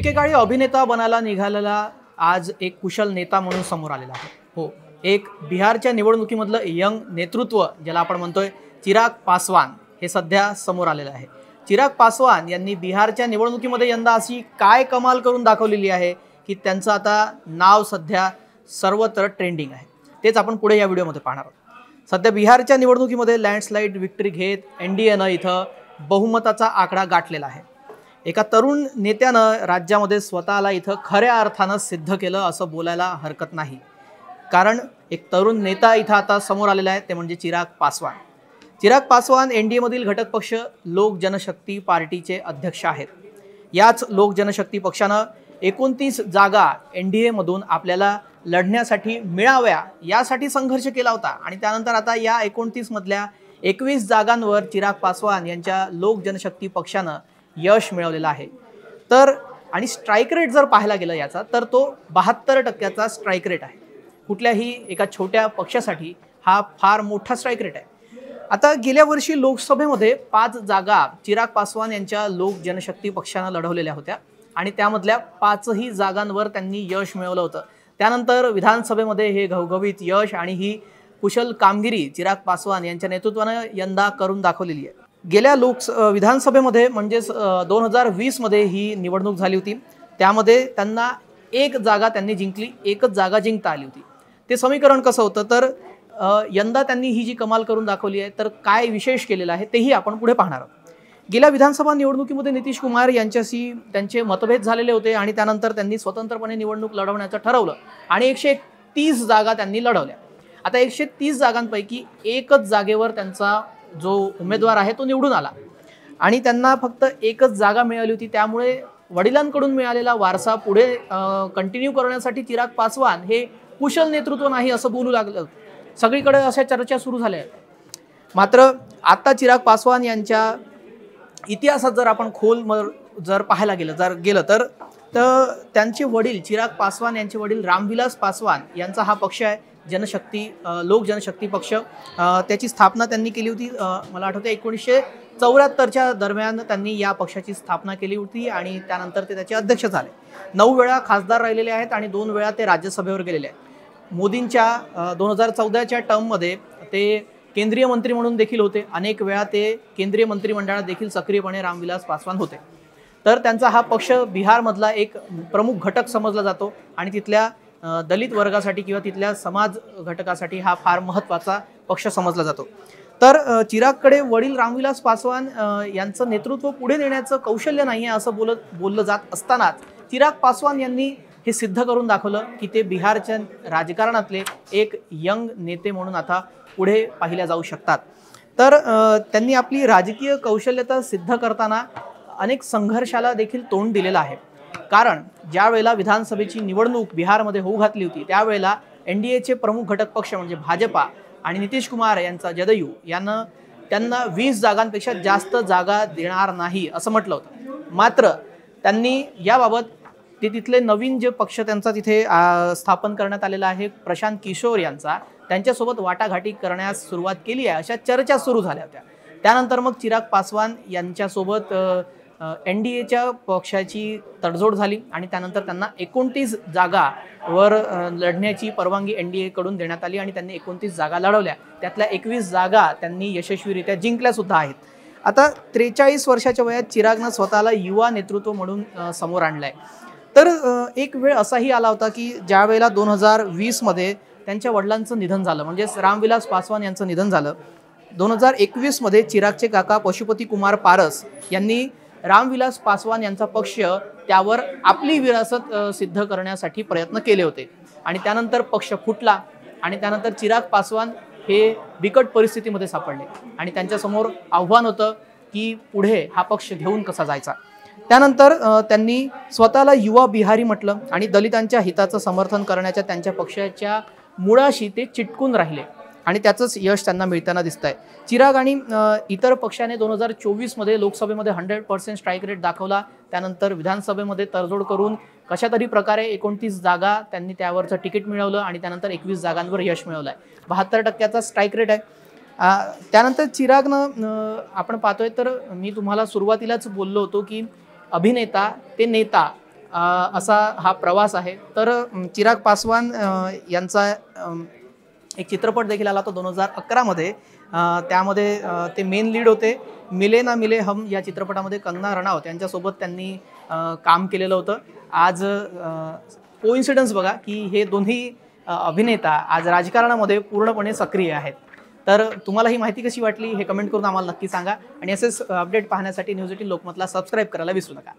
एकेकाळी अभिनेता बनायला निघालेला आज एक कुशल नेता म्हणून समोर आलेला आहे। हो, एक बिहारच्या निवडणुकीमधलं यंग नेतृत्व ज्याला आपण म्हणतोय चिराग पासवान हे सध्या समोर आलेलं आहे। चिराग पासवान यांनी बिहारच्या निवडणुकीमध्ये यंदा अशी काय कमाल करून दाखवलेली आहे की त्यांचं आता नाव सध्या सर्वत्र ट्रेंडिंग आहे। तेच आपण पुढे या व्हिडिओमध्ये पाहणार आहोत। सध्या बिहारच्या निवडणुकीमध्ये लँडस्लाइड विक्ट्री घेत एनडीएनं इथं बहुमताचा आकडा गाठलेला आहे। एका तरुण नेत्यानं राज्यामध्ये स्वतःला इथं खऱ्या अर्थानं सिद्ध केलं असं बोलायला हरकत नाही, कारण एक तरुण नेता इथं आता समोर आलेला आहे, ते म्हणजे चिराग पासवान। चिराग पासवान एनडीएमधील घटक पक्ष लोक जनशक्ती पार्टीचे अध्यक्ष आहेत। याच लोक जनशक्ती पक्षानं 29 जागा एनडीएमधून आपल्याला लढण्यासाठी मिळाव्या यासाठी संघर्ष केला होता आणि त्यानंतर आता या 29 मधल्या 21 जागांवर चिराग पासवान यांच्या लोक जनशक्ती पक्षानं यश मिळवलेलं आहे। तर आणि स्ट्राइक रेट जर पाहायला गेलं याचा तर तो 72% स्ट्राइक रेट आहे। कुठल्याही एका छोट्या पक्षासाठी हा फार मोठा स्ट्राइक रेट आहे। आता गेल्या वर्षी लोकसभेमध्ये 5 जागा चिराग पासवान यांच्या लोक जनशक्ती पक्षानं लढवलेल्या होत्या आणि त्यामधल्या 5ही जागांवर त्यांनी यश मिळवलं होतं। त्यानंतर विधानसभेमध्ये हे घवघवीत यश आणि ही कुशल कामगिरी चिराग पासवान यांच्या नेतृत्वानं यंदा करून दाखवलेली आहे। गेल्या विधानसभेमध्ये म्हणजेच 2020 मध्ये ही निवडणूक झाली होती। त्यामध्ये त्यांना एक जागा त्यांनी जिंकली, एकच जागा जिंकता आली होती। ते समीकरण कसं होतं तर यंदा त्यांनी ही जी कमाल करून दाखवली आहे तर काय विशेष केलेलं आहे तेही आपण पुढे पाहणार आहोत। गेल्या विधानसभा निवडणुकीमध्ये नितीश कुमार यांच्याशी त्यांचे मतभेद झालेले होते आणि त्यानंतर त्यांनी स्वतंत्रपणे निवडणूक लढवण्याचं ठरवलं आणि 130 जागा त्यांनी लढवल्या। आता 130 जागांपैकी एकच जागेवर त्यांचा जो उमेदवार आहे तो निवडून आला आणि त्यांना फक्त एकच जागा मिळाली होती। त्यामुळे वडिलांकडून मिळालेला वारसा पुढे कंटिन्यू करण्यासाठी चिराग पासवान हे कुशल नेतृत्व नाही असं बोलू लागलं। सगळीकडे अशा चर्चा सुरू झाल्या। मात्र आता चिराग पासवान यांच्या इतिहासात जर आपण खोल जर पाहायला गेलं तर त्यांचे वडील चिराग पासवान यांचे वडील रामविलास पासवान यांचा हा पक्ष आहे जनशक्ती लोक जनशक्ती पक्ष। त्याची स्थापना त्यांनी केली होती मला आठवते 1974च्या दरम्यान त्यांनी या पक्षाची स्थापना केली होती आणि त्यानंतर ते त्याचे अध्यक्ष झाले। 9 वेळा खासदार राहिलेले आहेत आणि 2 वेळा ते राज्यसभेवर गेलेले आहेत। मोदींच्या 2014च्या टर्ममध्ये ते केंद्रीय मंत्री म्हणून देखील होते। अनेक वेळा ते केंद्रीय मंत्रिमंडळात देखील सक्रियपणे रामविलास पासवान होते। तर त्यांचा हा पक्ष बिहारमधला एक प्रमुख घटक समजला जातो आणि तिथल्या दलित वर्गासाठी किंवा तिथल्या समाज घटकासाठी हा फार महत्त्वाचा पक्ष समजला जातो। तर चिरागकडे वडील रामविलास पासवान यांचं नेतृत्व पुढे नेण्याचं कौशल्य नाही आहे असं बोललं जात असतानाच चिराग पासवान यांनी हे सिद्ध करून दाखवलं की ते बिहारच्या राजकारणातले एक यंग नेते म्हणून आता पुढे पाहिल्या जाऊ शकतात। तर त्यांनी आपली राजकीय कौशल्यता सिद्ध करताना अनेक संघर्षाला देखील तोंड दिलेलं आहे। कारण ज्या वेळेला विधानसभेची निवडणूक बिहारमध्ये होऊ घातली होती त्यावेळेला एनडीएचे प्रमुख घटक पक्ष म्हणजे भाजपा आणि नितीश कुमार यांचा जदयू यानं त्यांना 20 जागांपेक्षा जास्त जागा देणार नाही असं म्हटलं होतं। मात्र त्यांनी याबाबत ते तिथले नवीन जे पक्ष त्यांचा तिथे स्थापन करण्यात आलेला आहे प्रशांत किशोर यांचा, त्यांच्यासोबत वाटाघाटी करण्यास सुरुवात केली आहे अशा चर्चा सुरू झाल्या होत्या। त्यानंतर मग चिराग पासवान यांच्यासोबत एनडीएच्या पक्षाची तडजोड झाली आणि त्यानंतर त्यांना 29 जागावर लढण्याची परवानगी एनडीए कडून देण्यात आली आणि त्यांनी 29 जागा लढवल्या। त्यातल्या 21 जागा त्यांनी यशस्वीरित्या जिंकल्या सुद्धा आहेत। आता 43 वर्षाच्या वयात चिरागनं स्वतःला युवा नेतृत्व म्हणून समोर आणलंय। तर एक वेळ असाही आला होता की ज्या वेळेला 2020 मध्ये त्यांच्या वडिलांचं निधन झालं, म्हणजे रामविलास पासवान यांचं निधन झालं। 2021 मध्ये चिरागचे काका पशुपती कुमार पारस यांनी रामविलास पासवान यांचा पक्ष त्यावर आपली विरासत सिद्ध करण्यासाठी प्रयत्न केले होते आणि त्यानंतर पक्ष फुटला आणि त्यानंतर चिराग पासवान हे बिकट परिस्थितीमध्ये सापडले आणि त्यांच्यासमोर आव्हान होतं की पुढे हा पक्ष घेऊन कसा जायचा। त्यानंतर त्यांनी स्वतःला युवा बिहारी म्हटलं आणि दलितांच्या हिताचं समर्थन करण्याच्या त्यांच्या पक्षाच्या मुळाशी ते चिटकून राहिले आणि त्याचंच यश त्यांना मिळताना दिसतंय। चिराग आणि इतर पक्षाने 2024 मध्ये लोकसभेमध्ये 100% स्ट्राइक रेट दाखवला। त्यानंतर विधानसभेमध्ये तडजोड करून कशा तरी प्रकारे 29 जागा त्यांनी त्यावरचं तिकीट मिळवलं आणि त्यानंतर 21 जागांवर यश मिळवलंय। 72% स्ट्राइक रेट आहे। त्यानंतर चिरागनं आपण पाहतोय तर मी तुम्हाला सुरुवातीलाच बोललो होतो की अभिनेता ते नेता असा हा प्रवास आहे. तर चिराग पासवान यांचा एक चित्रपट देखील आला होता 2011मध्ये. त्यामध्ये ते मेन लीड होते. मिले ना मिले हम या चित्रपटामध्ये कंगना रनौत यांच्यासोबत त्यांनी काम केलेलं होतं. आज कोइन्सिडन्स बघा की हे दोन्ही अभिनेता आज राजकारणामध्ये पूर्णपणे सक्रिय आहेत. तर तुम्हाला ही माहिती कशी वाटली हे कमेंट करून आम्हाला नक्की सांगा आणि असेच अपडेट पाहण्यासाठी न्यूज 18 लोकमतला सबस्क्राईब करायला विसरू नका.